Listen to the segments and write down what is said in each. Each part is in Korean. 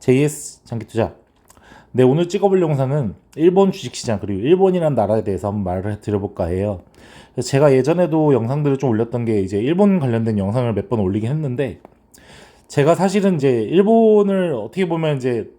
JS 장기투자. 네, 오늘 찍어볼 영상은 일본 주식시장 그리고 일본이라는 나라에 대해서 한번 말을 드려볼까 해요. 그래서 제가 예전에도 영상들을 좀 올렸던 게 이제 일본 관련된 영상을 몇 번 올리긴 했는데, 제가 사실은 이제 일본을 어떻게 보면 이제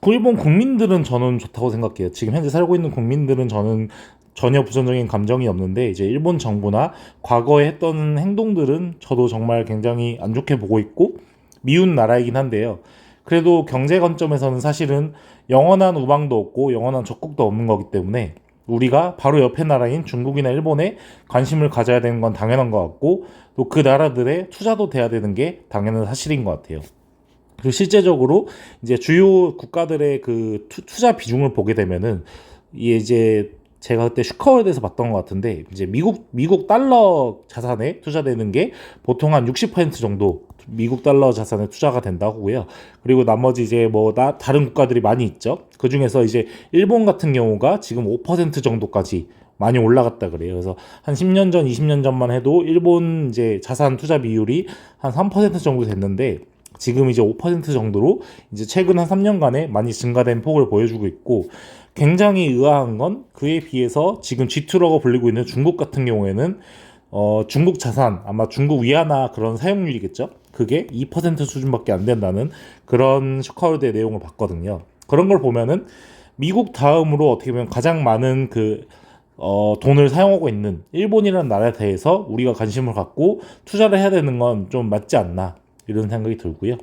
일본 국민들은 저는 좋다고 생각해요. 지금 현재 살고 있는 국민들은 저는 전혀 부정적인 감정이 없는데, 이제 일본 정부나 과거에 했던 행동들은 저도 정말 굉장히 안 좋게 보고 있고 미운 나라이긴 한데요. 그래도 경제 관점에서는 사실은 영원한 우방도 없고 영원한 적국도 없는 거기 때문에 우리가 바로 옆에 나라인 중국이나 일본에 관심을 가져야 되는 건 당연한 것 같고, 또 그 나라들의 투자도 돼야 되는 게 당연한 사실인 것 같아요. 그리고 실제적으로 이제 주요 국가들의 그 투자 비중을 보게 되면은, 이게 이제 제가 그때 슈커월드에서 봤던 것 같은데, 이제 미국 달러 자산에 투자되는 게 보통 한 60% 정도 미국 달러 자산에 투자가 된다고 하고요. 그리고 나머지 이제 다른 국가들이 많이 있죠. 그 중에서 이제 일본 같은 경우가 지금 5% 정도까지 많이 올라갔다 그래요. 그래서 한 10년 전, 20년 전만 해도 일본 이제 자산 투자 비율이 한 3% 정도 됐는데, 지금 이제 5% 정도로 이제 최근 한 3년간에 많이 증가된 폭을 보여주고 있고, 굉장히 의아한 건 그에 비해서 지금 G2라고 불리고 있는 중국 같은 경우에는 중국 자산, 아마 중국 위안화 그런 사용률이겠죠. 그게 2% 수준밖에 안 된다는 그런 슈커월드의 내용을 봤거든요. 그런 걸 보면은 미국 다음으로 어떻게 보면 가장 많은 돈을 사용하고 있는 일본이라는 나라에 대해서 우리가 관심을 갖고 투자를 해야 되는 건 좀 맞지 않나, 이런 생각이 들고요.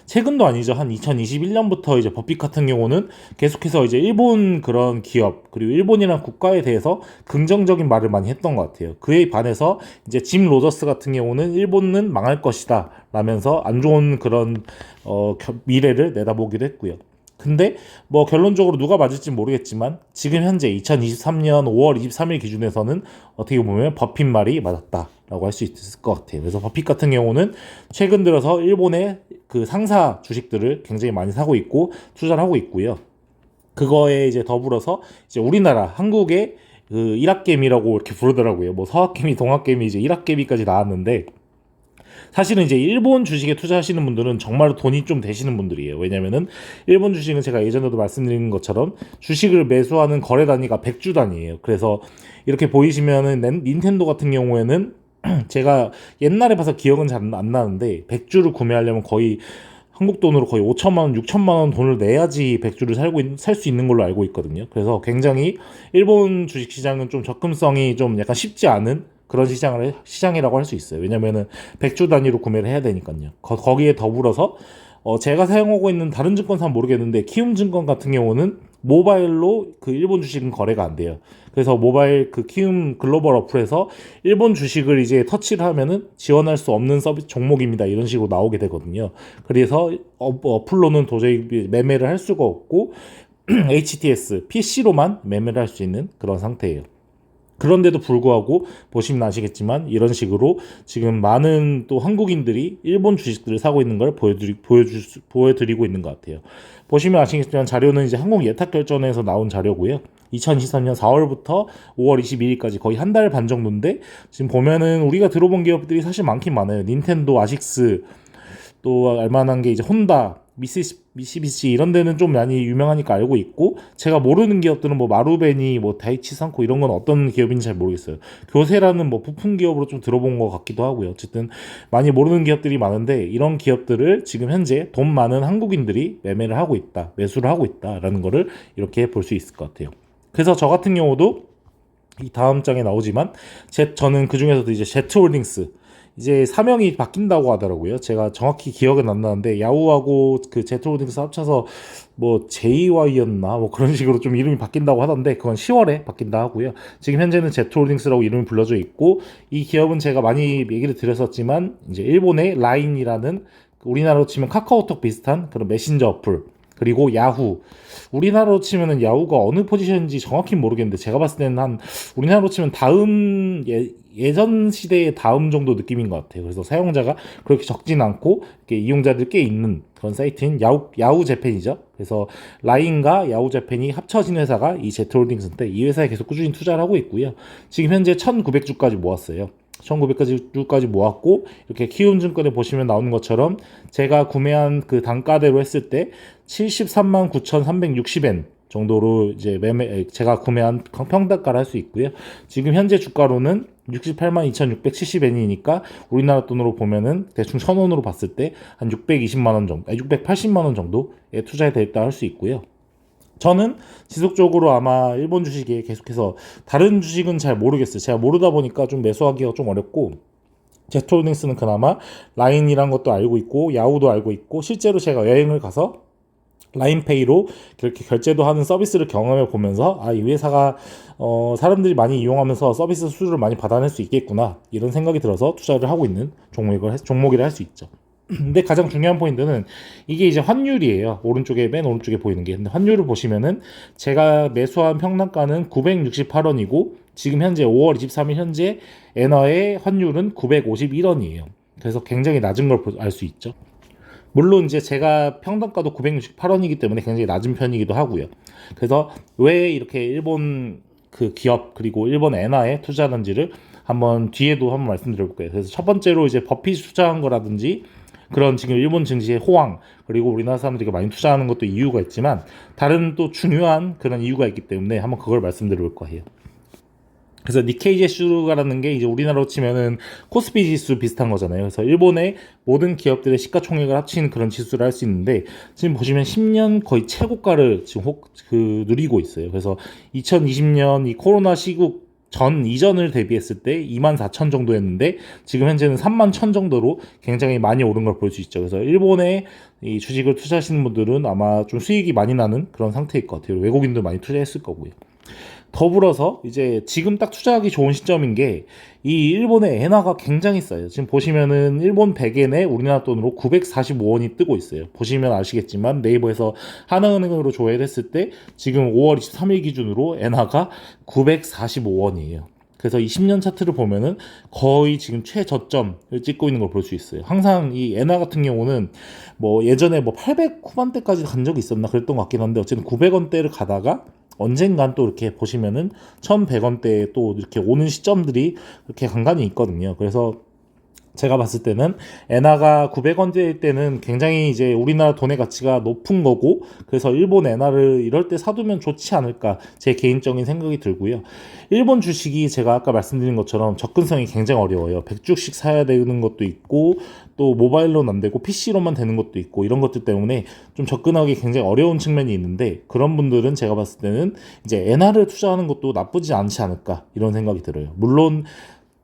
최근도 아니죠. 한 2021년부터 이제 버핏 같은 경우는 계속해서 이제 일본 그런 기업 그리고 일본이라는 국가에 대해서 긍정적인 말을 많이 했던 것 같아요. 그에 반해서 이제 짐 로저스 같은 경우는 일본은 망할 것이다 라면서 안 좋은 그런 미래를 내다보기도 했고요. 근데 결론적으로 누가 맞을지 모르겠지만 지금 현재 2023년 5월 23일 기준에서는 어떻게 보면 버핏 말이 맞았다라고 할 수 있을 것 같아요. 그래서 버핏 같은 경우는 최근 들어서 일본의 그 상사 주식들을 굉장히 많이 사고 있고 투자를 하고 있고요. 그거에 이제 더불어서 이제 우리나라 한국의 그 일학개미라고 이렇게 부르더라고요. 서학개미, 동학개미, 이제 일학개미까지 나왔는데, 사실은 이제 일본 주식에 투자하시는 분들은 정말 돈이 좀 되시는 분들이에요. 왜냐면은 일본 주식은 제가 예전에도 말씀드린 것처럼 주식을 매수하는 거래 단위가 100주 단위예요. 그래서 이렇게 보이시면은 닌텐도 같은 경우에는 제가 옛날에 봐서 기억은 잘 안 나는데 100주를 구매하려면 거의 한국 돈으로 거의 5천만 원, 6천만 원 돈을 내야지 100주를 살 수 있는 걸로 알고 있거든요. 그래서 굉장히 일본 주식 시장은 좀 접근성이 좀 약간 쉽지 않은 그런 시장이라고 할 수 있어요. 왜냐면은 100주 단위로 구매를 해야 되니까요. 거기에 더불어서 제가 사용하고 있는 다른 증권사는 모르겠는데 키움증권 같은 경우는 모바일로 그 일본 주식은 거래가 안 돼요. 그래서 모바일 그 키움 글로벌 어플에서 일본 주식을 이제 터치를 하면은 지원할 수 없는 서비스 종목입니다, 이런 식으로 나오게 되거든요. 그래서 어플로는 도저히 매매를 할 수가 없고 HTS, PC로만 매매를 할 수 있는 그런 상태예요. 그런데도 불구하고 보시면 아시겠지만 이런 식으로 지금 많은 또 한국인들이 일본 주식들을 사고 있는 걸 보여드리고 있는 것 같아요. 보시면 아시겠지만 자료는 이제 한국예탁결전에서 나온 자료고요. 2023년 4월부터 5월 22일까지 거의 한 달 반 정도인데, 지금 보면은 우리가 들어본 기업들이 사실 많긴 많아요. 닌텐도, 아식스, 또 알만한 게 이제 혼다, 미쓰비시 이런 데는 좀 많이 유명하니까 알고 있고, 제가 모르는 기업들은 마루베니, 다이치 산코 이런 건 어떤 기업인지 잘 모르겠어요. 교세라는 부품 기업으로 좀 들어본 것 같기도 하고요. 어쨌든 많이 모르는 기업들이 많은데, 이런 기업들을 지금 현재 돈 많은 한국인들이 매매를 하고 있다, 매수를 하고 있다라는 거를 이렇게 볼 수 있을 것 같아요. 그래서 저 같은 경우도 이 다음 장에 나오지만 저는 그 중에서도 이제 제트홀딩스 이제 사명이 바뀐다고 하더라고요. 제가 정확히 기억은 안 나는데 야후하고 그 제트홀딩스 합쳐서 JY였나 그런 식으로 좀 이름이 바뀐다고 하던데, 그건 10월에 바뀐다 하고요. 지금 현재는 제트홀딩스라고 이름이 불려져 있고, 이 기업은 제가 많이 얘기를 드렸었지만 이제 일본의 라인이라는 우리나라로 치면 카카오톡 비슷한 그런 메신저 어플, 그리고 야후, 우리나라로 치면은 야후가 어느 포지션인지 정확히 모르겠는데 제가 봤을 때는 한 우리나라로 치면 다음 예전 시대의 다음 정도 느낌인 것 같아요. 그래서 사용자가 그렇게 적진 않고 이렇게 이용자들 꽤 있는 그런 사이트인 야후 재팬이죠. 그래서 라인과 야후 재팬이 합쳐진 회사가 이 제트홀딩스인데, 이 회사에 계속 꾸준히 투자를 하고 있고요. 지금 현재 1900주까지 모았어요. 1900까지 주까지 모았고, 이렇게 키움증권에 보시면 나오는 것처럼 제가 구매한 그 단가대로 했을 때 73만 9,360엔 정도로 이제 제가 구매한 평단가를 할 수 있고요. 지금 현재 주가로는 68만 2,670엔이니까 우리나라 돈으로 보면은 대충 1,000원으로 봤을 때 한 620만 원 정도, 680만 원 정도에 투자에 됐다 할 수 있고요. 저는 지속적으로 아마 일본 주식에 계속해서, 다른 주식은 잘 모르겠어요. 제가 모르다 보니까 좀 매수하기가 좀 어렵고, 제트홀딩스는 그나마 라인이란 것도 알고 있고 야후도 알고 있고, 실제로 제가 여행을 가서 라인페이로 그렇게 결제도 하는 서비스를 경험해 보면서, 이 회사가 사람들이 많이 이용하면서 서비스 수주를 많이 받아낼 수 있겠구나, 이런 생각이 들어서 투자를 하고 있는 종목이라 할 수 있죠. 근데 가장 중요한 포인트는 이게 이제 환율이에요. 맨 오른쪽에 보이는 게. 근데 환율을 보시면은 제가 매수한 평단가는 968원이고, 지금 현재 5월 23일 현재 엔화의 환율은 951원이에요. 그래서 굉장히 낮은 걸 알 수 있죠. 물론 이제 제가 평단가도 968원이기 때문에 굉장히 낮은 편이기도 하고요. 그래서 왜 이렇게 일본 그 기업 그리고 일본 엔화에 투자하는지를 뒤에도 한번 말씀드려 볼게요. 그래서 첫 번째로 이제 버핏 투자한 거라든지, 그런 지금 일본 증시의 호황, 그리고 우리나라 사람들이 많이 투자하는 것도 이유가 있지만, 다른 또 중요한 그런 이유가 있기 때문에 한번 그걸 말씀드려 볼 거예요. 그래서 니케이 지수라는 게 이제 우리나라로 치면은 코스피 지수 비슷한 거잖아요. 그래서 일본의 모든 기업들의 시가총액을 합친 그런 지수를 할 수 있는데, 지금 보시면 10년 거의 최고가를 지금 누리고 있어요. 그래서 2020년 이 코로나 시국 이전을 대비했을 때 24,000 정도였는데, 지금 현재는 31,000 정도로 굉장히 많이 오른 걸 볼 수 있죠. 그래서 일본의 이 주식을 투자하시는 분들은 아마 좀 수익이 많이 나는 그런 상태일 것 같아요. 외국인도 많이 투자했을 거고요. 더불어서 이제 지금 딱 투자하기 좋은 시점인 게, 이 일본의 엔화가 굉장히 싸요. 지금 보시면은 일본 100엔에 우리나라 돈으로 945원이 뜨고 있어요. 보시면 아시겠지만 네이버에서 하나은행으로 조회했을 때 지금 5월 23일 기준으로 엔화가 945원이에요. 그래서 이 10년 차트를 보면은 거의 지금 최저점을 찍고 있는 걸 볼 수 있어요. 항상 이 엔화 같은 경우는 예전에 800 후반대까지 간 적이 있었나 그랬던 것 같긴 한데, 어쨌든 900원대를 가다가 언젠간 또 이렇게 보시면은 1100원대에 또 이렇게 오는 시점들이 이렇게 간간히 있거든요. 그래서 제가 봤을 때는 엔화가 900원대일 때는 굉장히 이제 우리나라 돈의 가치가 높은 거고, 그래서 일본 엔화를 이럴 때 사두면 좋지 않을까, 제 개인적인 생각이 들고요. 일본 주식이 제가 아까 말씀드린 것처럼 접근성이 굉장히 어려워요. 100주씩 사야 되는 것도 있고, 또 모바일로는 안 되고 PC로만 되는 것도 있고, 이런 것들 때문에 좀 접근하기 굉장히 어려운 측면이 있는데, 그런 분들은 제가 봤을 때는 이제 엔화를 투자하는 것도 나쁘지 않지 않을까, 이런 생각이 들어요. 물론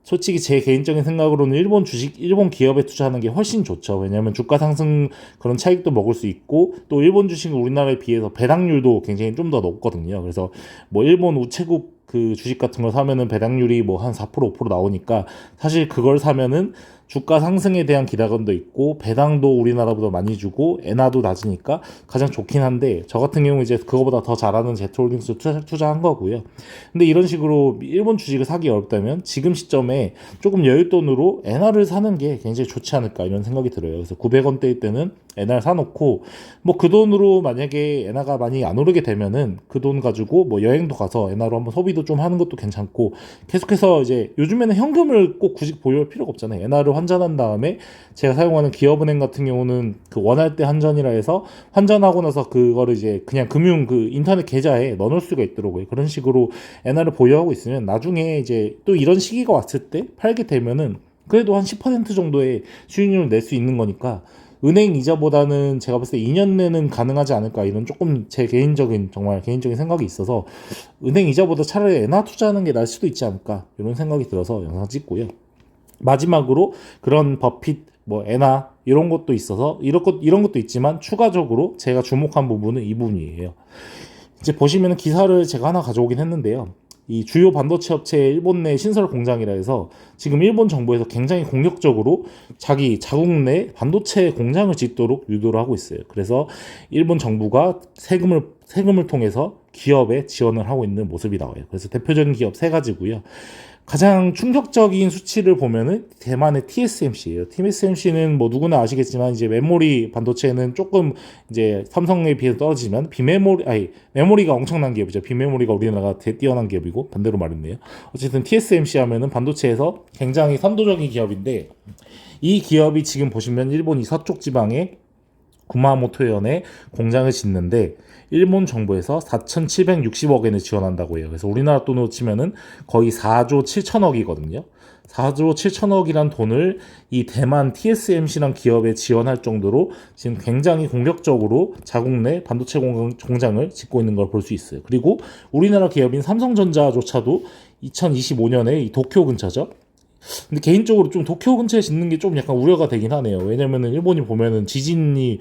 솔직히 제 개인적인 생각으로는 일본 기업에 투자하는 게 훨씬 좋죠. 왜냐하면 주가 상승 그런 차익도 먹을 수 있고, 또 일본 주식은 우리나라에 비해서 배당률도 굉장히 좀 더 높거든요. 그래서 일본 우체국 그 주식 같은 거 사면은 배당률이 한 4% 5% 나오니까, 사실 그걸 사면은 주가 상승에 대한 기대감도 있고, 배당도 우리나라보다 많이 주고, 엔화도 낮으니까 가장 좋긴 한데, 저 같은 경우 이제 그거보다 더 잘하는 제트홀딩스 투자한 거고요. 근데 이런 식으로 일본 주식을 사기 어렵다면 지금 시점에 조금 여윳돈으로 엔화를 사는 게 굉장히 좋지 않을까, 이런 생각이 들어요. 그래서 900원대일 때는 엔화를 사놓고, 그 돈으로 만약에 엔화가 많이 안 오르게 되면은 그 돈 가지고 여행도 가서 엔화로 한번 소비도 좀 하는 것도 괜찮고, 계속해서 이제 요즘에는 현금을 꼭 굳이 보유할 필요가 없잖아요. 엔화를 환전한 다음에, 제가 사용하는 기업은행 같은 경우는 그 원할 때 환전이라 해서 환전하고 나서 그거를 이제 그냥 인터넷 계좌에 넣어놓을 수가 있더라고요. 그런 식으로 엔화를 보유하고 있으면 나중에 이제 또 이런 시기가 왔을 때 팔게 되면은 그래도 한 10% 정도의 수익률을 낼 수 있는 거니까, 은행 이자보다는 제가 봤을 때 2년 내는 가능하지 않을까, 이런 조금 제 정말 개인적인 생각이 있어서, 은행 이자보다 차라리 엔화 투자하는 게 나을 수도 있지 않을까, 이런 생각이 들어서 영상 찍고요. 마지막으로 그런 버핏, 엔화 이런 것도 있어서 이런 것도 있지만, 추가적으로 제가 주목한 부분은 이 부분이에요. 이제 보시면 기사를 제가 하나 가져오긴 했는데요. 이 주요 반도체 업체 일본 내 신설 공장이라 해서 지금 일본 정부에서 굉장히 공격적으로 자기 자국 내 반도체 공장을 짓도록 유도를 하고 있어요. 그래서 일본 정부가 세금을 통해서 기업에 지원을 하고 있는 모습이 나와요. 그래서 대표적인 기업 세 가지고요. 가장 충격적인 수치를 보면은 대만의 TSMC예요. TSMC는 뭐 누구나 아시겠지만 이제 메모리 반도체는 조금 이제 삼성에 비해서 떨어지지만 메모리가 엄청난 기업이죠. 비메모리가 우리나라가 뛰어난 기업이고 반대로 말했네요. 어쨌든 TSMC 하면은 반도체에서 굉장히 선도적인 기업인데 이 기업이 지금 보시면 일본 이 서쪽 지방에 구마모토현에 공장을 짓는데 일본 정부에서 4,760억 엔을 지원한다고 해요. 그래서 우리나라 돈으로 치면은 거의 4조 7천억이거든요. 4조 7천억이란 돈을 이 대만 TSMC란 기업에 지원할 정도로 지금 굉장히 공격적으로 자국 내 반도체 공장을 짓고 있는 걸 볼 수 있어요. 그리고 우리나라 기업인 삼성전자조차도 2025년에 이 도쿄 근처죠. 근데 개인적으로 좀 도쿄 근처에 짓는 게 좀 약간 우려가 되긴 하네요. 왜냐면은 일본이 보면은 지진이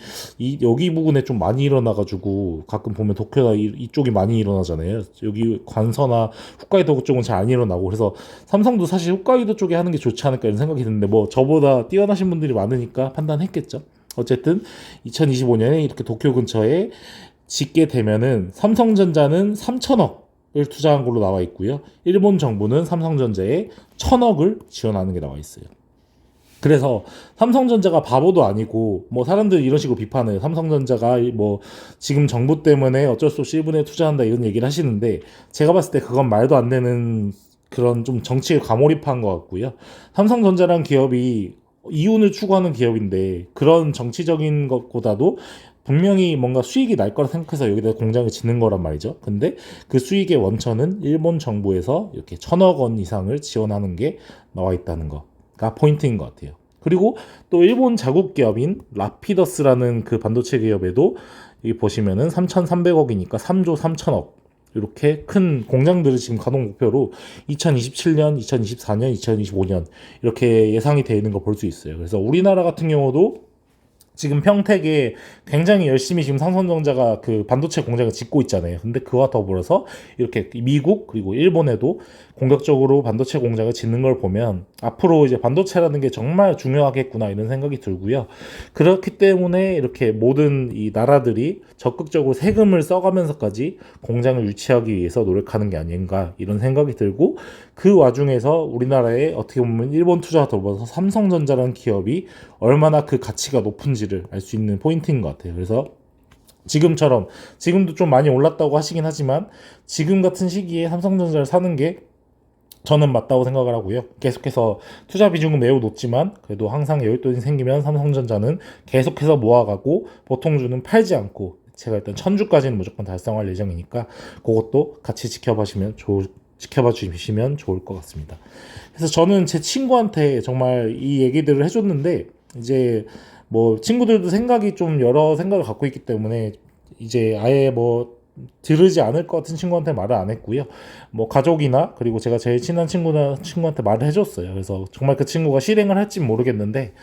여기 부근에 좀 많이 일어나가지고 가끔 보면 도쿄나 이쪽이 많이 일어나잖아요. 여기 관서나 홋카이도 쪽은 잘 안 일어나고 그래서 삼성도 사실 홋카이도 쪽에 하는 게 좋지 않을까 이런 생각이 드는데 뭐 저보다 뛰어나신 분들이 많으니까 판단했겠죠. 어쨌든 2025년에 이렇게 도쿄 근처에 짓게 되면은 삼성전자는 3천억 을 투자한 걸로 나와 있고요. 일본 정부는 삼성전자에 1,000억을 지원하는 게 나와 있어요. 그래서 삼성전자가 바보도 아니고 뭐 사람들이 이런 식으로 비판해요. 삼성전자가 뭐 지금 정부 때문에 어쩔 수 없이 일본에 투자한다 이런 얘기를 하시는데 제가 봤을 때 그건 말도 안 되는 그런 좀 정치에 과몰입한 것 같고요. 삼성전자란 기업이 이윤을 추구하는 기업인데 그런 정치적인 것보다도 분명히 뭔가 수익이 날 거라 생각해서 여기다 공장을 짓는 거란 말이죠. 근데 그 수익의 원천은 일본 정부에서 이렇게 1,000억 원 이상을 지원하는 게 나와 있다는 거가 포인트인 것 같아요. 그리고 또 일본 자국 기업인 라피더스라는 그 반도체 기업에도 여기 보시면은 3,300억이니까 3조 3천억 이렇게 큰 공장들을 지금 가동 목표로 2027년, 2024년, 2025년 이렇게 예상이 되어 있는 거 볼 수 있어요. 그래서 우리나라 같은 경우도 지금 평택에 굉장히 열심히 지금 삼성전자가 그 반도체 공장을 짓고 있잖아요. 근데 그와 더불어서 이렇게 미국 그리고 일본에도 공격적으로 반도체 공장을 짓는 걸 보면 앞으로 이제 반도체라는 게 정말 중요하겠구나 이런 생각이 들고요. 그렇기 때문에 이렇게 모든 이 나라들이 적극적으로 세금을 써가면서까지 공장을 유치하기 위해서 노력하는 게 아닌가 이런 생각이 들고 그 와중에서 우리나라에 어떻게 보면 일본 투자와 더불어서 삼성전자라는 기업이 얼마나 그 가치가 높은지를 알 수 있는 포인트인 것 같아요. 그래서 지금도 좀 많이 올랐다고 하시긴 하지만 지금 같은 시기에 삼성전자를 사는 게 저는 맞다고 생각을 하고요. 계속해서 투자 비중은 매우 높지만 그래도 항상 여윳돈이 생기면 삼성전자는 계속해서 모아가고 보통주는 팔지 않고 제가 일단 1,000주까지는 무조건 달성할 예정이니까 그것도 같이 지켜봐 주시면 좋을 것 같습니다. 그래서 저는 제 친구한테 정말 이 얘기들을 해줬는데 이제 뭐 친구들도 생각이 좀 여러 생각을 갖고 있기 때문에 이제 아예 뭐 들으지 않을 것 같은 친구한테 말을 안 했고요. 뭐 가족이나 그리고 제가 제일 친한 친구한테 말을 해줬어요. 그래서 정말 그 친구가 실행을 할지 모르겠는데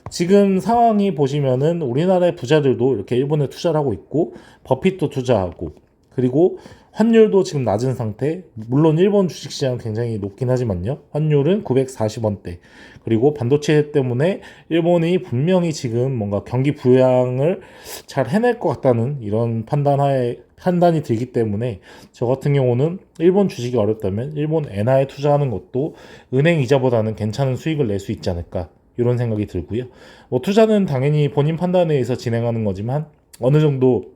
지금 상황이 보시면은 우리나라의 부자들도 이렇게 일본에 투자를 하고 있고 버핏도 투자하고 그리고 환율도 지금 낮은 상태. 물론 일본 주식시장 굉장히 높긴 하지만요. 환율은 940원대. 그리고 반도체 때문에 일본이 분명히 지금 뭔가 경기 부양을 잘 해낼 것 같다는 이런 판단이 들기 때문에 저 같은 경우는 일본 주식이 어렵다면 일본 엔화에 투자하는 것도 은행 이자보다는 괜찮은 수익을 낼 수 있지 않을까 이런 생각이 들고요. 뭐 투자는 당연히 본인 판단에 의해서 진행하는 거지만 어느 정도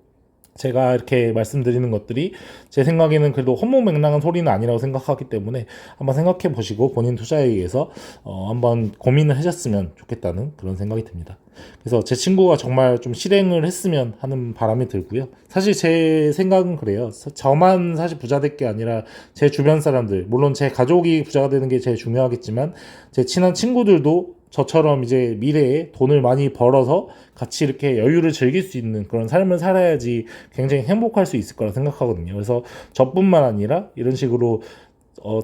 제가 이렇게 말씀드리는 것들이 제 생각에는 그래도 허무맹랑한 소리는 아니라고 생각하기 때문에 한번 생각해 보시고 본인 투자에 의해서 한번 고민을 하셨으면 좋겠다는 그런 생각이 듭니다. 그래서 제 친구가 정말 좀 실행을 했으면 하는 바람이 들고요. 사실 제 생각은 그래요. 저만 사실 부자 될 게 아니라 제 주변 사람들, 물론 제 가족이 부자가 되는 게 제일 중요하겠지만 제 친한 친구들도 저처럼 이제 미래에 돈을 많이 벌어서 같이 이렇게 여유를 즐길 수 있는 그런 삶을 살아야지 굉장히 행복할 수 있을 거라 생각하거든요. 그래서 저뿐만 아니라 이런 식으로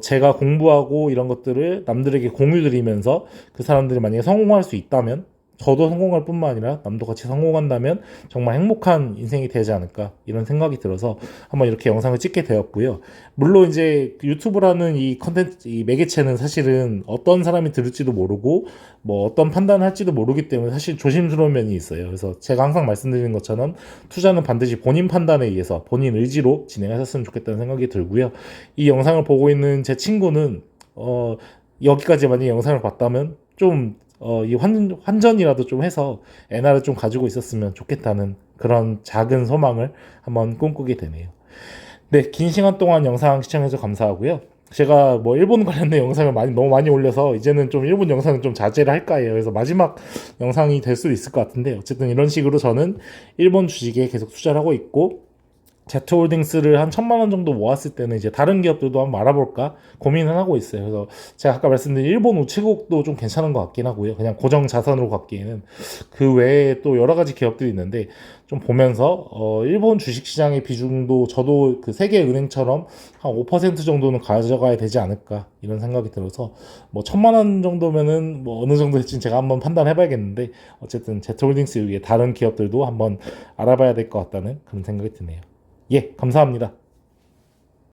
제가 공부하고 이런 것들을 남들에게 공유 드리면서 그 사람들이 만약에 성공할 수 있다면 저도 성공할 뿐만 아니라 남도 같이 성공한다면 정말 행복한 인생이 되지 않을까 이런 생각이 들어서 한번 이렇게 영상을 찍게 되었고요. 물론 이제 유튜브라는 이 컨텐츠, 이 매개체는 사실은 어떤 사람이 들을지도 모르고 뭐 어떤 판단을 할지도 모르기 때문에 사실 조심스러운 면이 있어요. 그래서 제가 항상 말씀드리는 것처럼 투자는 반드시 본인 판단에 의해서 본인 의지로 진행하셨으면 좋겠다는 생각이 들고요. 이 영상을 보고 있는 제 친구는 여기까지 만약에 영상을 봤다면 좀 이 환전이라도 좀 해서 엔화를 좀 가지고 있었으면 좋겠다는 그런 작은 소망을 한번 꿈꾸게 되네요. 네, 긴 시간 동안 영상 시청해서 감사하고요. 제가 뭐 일본 관련된 영상을 너무 많이 올려서 이제는 좀 일본 영상은 좀 자제를 할까 해요. 그래서 마지막 영상이 될 수도 있을 것 같은데 어쨌든 이런 식으로 저는 일본 주식에 계속 투자를 하고 있고 제트홀딩스를 한 1,000만 원 정도 모았을 때는 이제 다른 기업들도 한번 알아볼까 고민을 하고 있어요. 그래서 제가 아까 말씀드린 일본 우체국도 좀 괜찮은 것 같긴 하고요. 그냥 고정 자산으로 갖기에는 그 외에 또 여러 가지 기업들이 있는데 좀 보면서 일본 주식시장의 비중도 저도 그 세계 은행처럼 한 5% 정도는 가져가야 되지 않을까 이런 생각이 들어서 뭐 1,000만 원 정도면은 뭐 어느 정도 될지 제가 한번 판단해봐야겠는데 어쨌든 제트홀딩스 외에 다른 기업들도 한번 알아봐야 될 것 같다는 그런 생각이 드네요. 예, 감사합니다.